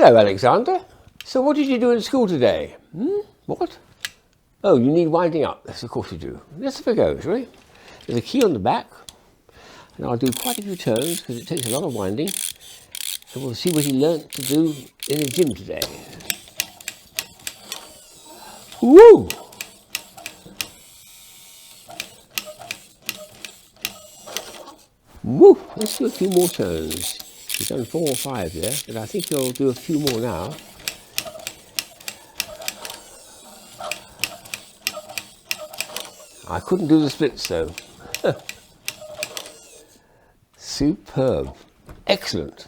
Hello, Alexander. So what did you do in school today? What? Oh, you need winding up. Yes, of course you do. Let's have a go, shall we? There's a key on the back, and I'll do quite a few turns because it takes a lot of winding. So we'll see what he learnt to do in the gym today. Woo! Woo! Let's do a few more turns. He's done 4 or 5 there, but I think he'll do a few more now. I couldn't do the splits though. Superb. Excellent.